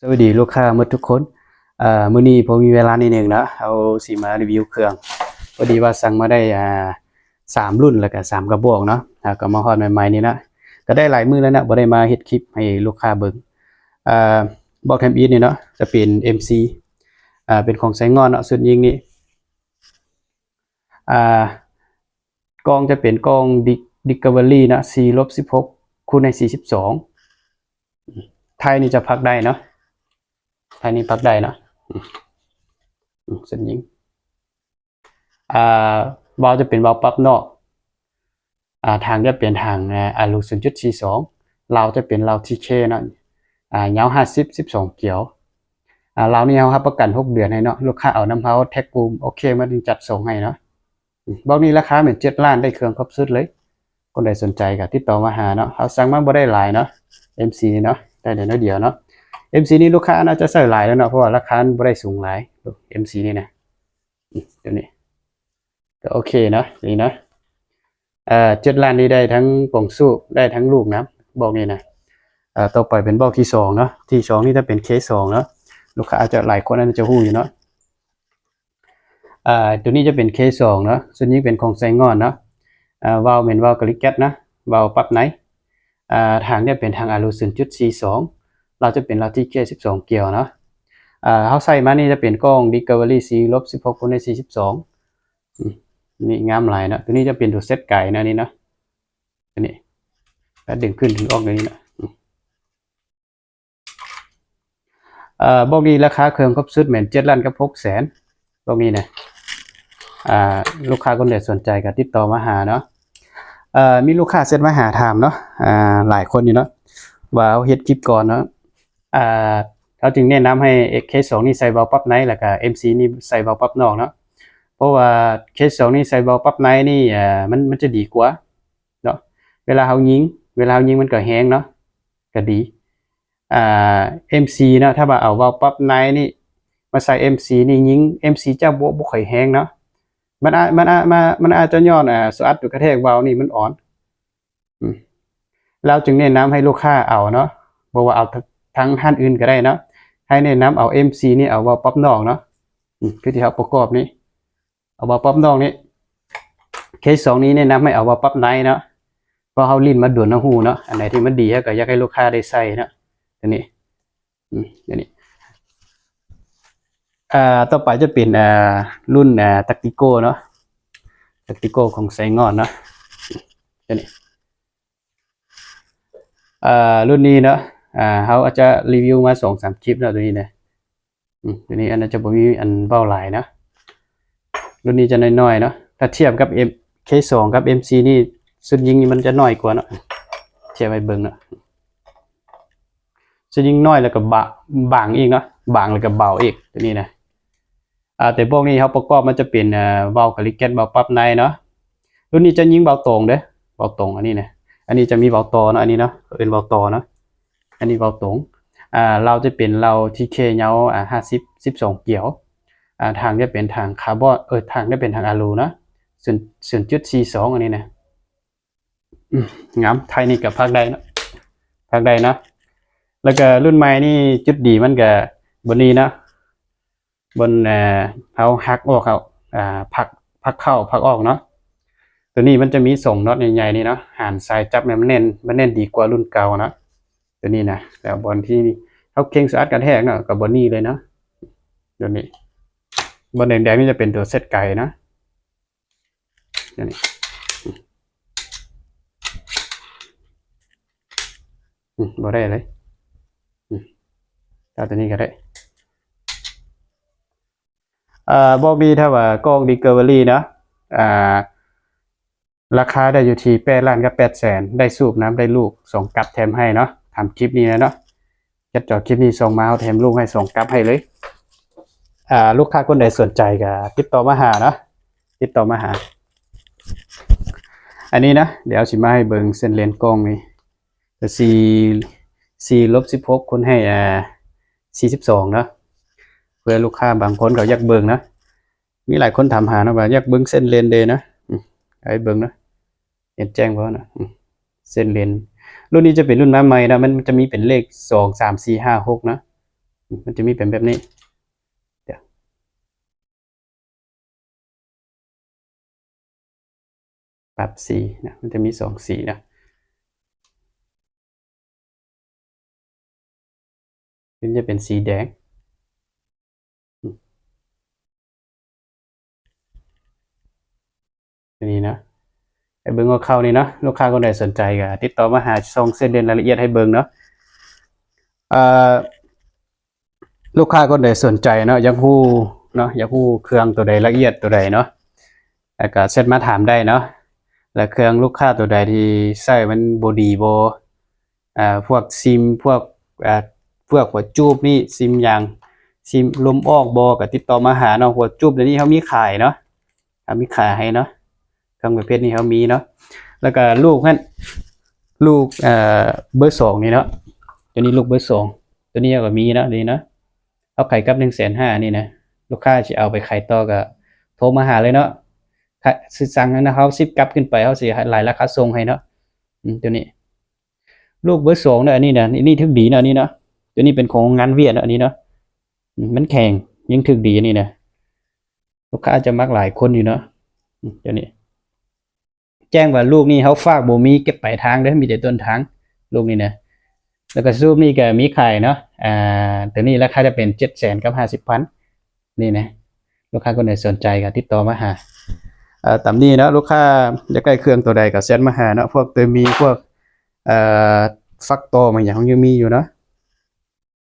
สวัสดีลูกค้าหมดทุกคนมื้อนี้ผมมีเวลานิดนึงนะเอาสิมารีวิวเครื่องพอดีว่าสั่งมาได้3รุ่นแล้วก็3กระบอกเนาะก็มาฮอดใหม่ๆนี่นะก็ได้หลายมื้อแล้วนะบ่ได้มาเฮ็ดคลิปให้ลูกค้าเบิ่งอ่าบอกแทมอีทนี่เนาะจะเป็น MC เป็นของไซงอนเนาะสุดยิงนี่อ่ากล้องจะเป็นกล้อง Discovery นะ C-16 คูณใน42ไทยนี่จะพักได้เนาะไทยนี่พักได้เนาะสุดยิง วาล์วจะเป็นวาล์วปรับนอกทางจะเป็นทางอะลู0.42เราจะเป็นเราทีเคเนาะยาว50 12เกี่ยวเรานี่เอาครับประกัน6 เดือนให้เนาะลูกค้าเอาน้ำเฮาแท็กกูมโอเคมาถึงจัดส่งให้เนาะบอกนี้ราคาเหมือน7 ล้านได้เครื่องครบสุดเลยคนใดสนใจก็ติดต่อมาหาเนาะเขาสั่งมาบ่ได้หลายเนาะ MC นี่เนาะได้เดี๋ยวเนาะ MC นี่ลูกค้าน่าจะใส่หลายแล้วเนาะเพราะว่าราคาบ่ได้สูงหลาย MC นี่นะเดี๋ยวนี้ก็โอเคเนาะนี่นะ7 ล้านนี้ได้ทั้งกล่องสู้ได้ทั้งลูกนะบอกนี่นะต่อไปเป็นบอกที่2เนาะที่2นี่ถ้าเป็นเคส2เนาะลูกค้าอาจจะหลายคนอาจจะฮู้อยู่เนาะตัวนี้จะเป็นเคส2เนาะส่วนนี้เป็นของไซงอนเนาะวาล์วเป็นวาล์วกริกแก๊สนะวาล์วปรับไหนทางเนี่ยเป็นทางอะลู0.42เราจะเป็นเราที่เกียร์12เกียวเนาะเขาใส่มานี่จะเป็นกล้อง Discovery C-16 คูณใน42นี่งามหลายนะตัวนี้จะเป็นตัวเซตไก่นะนี่นะตัวนี้แล้วดึงขึ้นถึงออกในนี้นะบอกนี้ราคาเครื่องครบสุดเหมือน7 ล้านกับ6 แสนบอกนี้นะลูกค้าคนใดสนใจก็ติดต่อมาหาเนาะมีลูกค้าเซ็ตมาหาถามเนาะหลายคนอยู่เนาะว่าเฮ็ดคลิปก่อนเนาะเขาจึงแนะนำให้ K2 นี่ใส่เบาปั๊บไนท์แล้วก็ MC นี่ใส่เบาปั๊บนอกเนาะเพราะว่าเคส2นี่ใส่เบาปั๊บไนนี่มันจะดีกว่าเนาะเวลาเขายิงมันก็แห้งเนาะก็ดีMC เนาะถ้าว่าเอาเบาปั๊บไนนี่มาใส่ MC นี่ยิง MC จะบ่ค่อยแห้งเนาะมันอาจจะย้อนสอัดอยู่กระแทกเบานี่มันอ่อนเราจึงแนะนำให้ลูกค้าเอาเนาะบ่ว่าเอาทั้งท่านอื่นก็ได้เนาะให้แนะนำเอา MC นี่เอาเบาปั๊บนอกเนาะคือที่เขาประกอบนี้เอาวาล์วปั๊บนอกนี้เคส2นี้แนะนำให้เอาวาล์วปั๊บในเนาะเพราะเขาลิ้นมาด่วนน้ำหูเนาะอันไหนที่มันดีก็อยากให้ลูกค้าได้ใส่เนาะตัวนี้ตัวนี้ต่อไปจะเป็นรุ่นตักติโก้เนาะตักติโก้ของไซงอนเนาะตัวนี้รุ่นนี้เนาะเขาอาจจะรีวิวมา2-3 คลิปแล้วตัวนี้นะตัวนี้อันนั้นจะบ่มีอันเบ้าหลายนะรุ่นนี้จะน้อยๆเนาะถ้าเทียบกับ K2 กับ MC นี่สุดยิงมันจะน้อยกว่าเนาะเทียบไปเบิ่งเนาะสุดยิงน้อยแล้วก็บางอีกเนาะบางแล้วก็เบาอีกตัวนี้นะแต่พวกนี้เขาประกอบมันจะเป็นเบากริกเก็ตเบาปั๊บในเนาะรุ่นนี้จะยิงเบาตรงเด้เบาตรงอันนี้นะอันนี้จะมีเบาตอเนาะอันนี้เนาะเป็นเบาตอเนาะอันนี้เบาตรงเราจะเป็นเราที่เคเงา50 12เกี่ยวทางจะเป็นทางคาร์บอนทางจะเป็นทางอะลูนะ0.42อันนี้นะงามไทยนี่กับภาคใดนะแล้วก็รุ่นใหม่นี่จุดดีมันก็บนนี้นะบนเขาหักออกเขาพักเข้าพักออกเนาะตัวนี้มันจะมีส่งน็อตใหญ่ๆนี่เนาะหันสายจับเนี่ยมันแน่นดีกว่ารุ่นเก่านะตัวนี้นะแล้วบนที่เขาเข่งสะอาดกันแทกเนาะกับบนนี้เลยนะตัวนี้บนแดงๆนี่จะเป็นตัวเซตไก่นะนี่บ่ได้เลยเอาตัวนี้ก็ได้บอกดีถ้าว่ากล้อง Discovery นะราคาได้อยู่ที่8 ล้านกับ8 แสนได้สูบน้ำได้ลูก2 กับแถมให้เนาะทำคลิปนี้นะเนาะจัดจอคลิปนี้ส่งมาเอาแถมลูกให้2 กับให้เลยลูกค้าคนใดสนใจก็ติดต่อมาหาเนาะติดต่อมาหาอันนี้นะเดี๋ยวสิมาให้เบิ่งเส้นเลนกล้องนี่4-16คนให้42เนาะเพื่อลูกค้าบางคนเขาอยากเบิ่งนะมีหลายคนถามหานะว่าอยากเบิ่งเส้นเลนเดนะให้เบิ่งนะเห็นแจ้งเพราะนะเส้นเลนรุ่นนี้จะเป็นรุ่นใหม่นะมันจะมีเป็นเลข2 3 4 5 6นะ มันจะมีเป็นแบบนี้เดี๋ยวปรับสีนะมันจะมี2สีนะมันจะเป็นสีแดงอันนี้นะไอ้เบิ้งก็เข้านี่เนาะลูกค้าคนใดสนใจก็ติดต่อมาหาส่งเส้นเด่นรายละเอียดให้เบิ้งเนาะอ่าลูกค้าคนใดสนใจเนาะอยากฮู้เนาะอยากฮู้เครื่องตัวใดละเอียดตัวใดเนาะแล้วก็เซตมาถามได้เนาะแล้วเครื่องลูกค้าตัวใดที่ใช้มันบ่ดีบ่พวกซิมพวกพวกหัวจูบนี่ซิมอย่างซิมลมออกบ่ก็ติดต่อมาหาเนาะหัวจูบเดี๋ยวนี้เขามีขายเนาะมีขายให้เนาะเครื่องประเภทนี้เขามีเนาะแล้วก็ลูกนั่นลูกเบอร์2นี่เนาะตัวนี้ลูกเบอร์2ตัวนี้ก็มีเนาะนี่เนาะเอาไข่กับ150,000นี่นะลูกค้าสิเอาไปขายต่อก็โทรมาหาเลยเนาะสิสั่งนะเขา10กลับขึ้นไปเขาสิหลายราคาส่งให้เนาะตัวนี้ลูกเบอร์2เนาะอันนี้นะนี่ถึงดีเนาะอันนี้เนาะตัวนี้เป็นของงานเวียดเนาะอันนี้เนาะมันแข็งยังถึงดีอันนี้นะลูกค้าจะมักหลายคนอยู่เนาะตัวนี้แจ้งว่าลูกนี่เขาฝากบ่มีเก็บปลายทางเด้อมีแต่ต้นทางลูกนี่นะแล้วก็ซูมนี่ก็มีขายเนาะตัวนี้ราคาจะเป็น700,000กับ50,000นี่นะลูกค้าคนไหนสนใจก็ติดต่อมาหาตามนี้เนาะลูกค้าอยากได้เครื่องตัวใดก็เซ็นมาหาเนาะพวกตัวมีพวกฟักโตมันอย่างยังมีอยู่เนาะ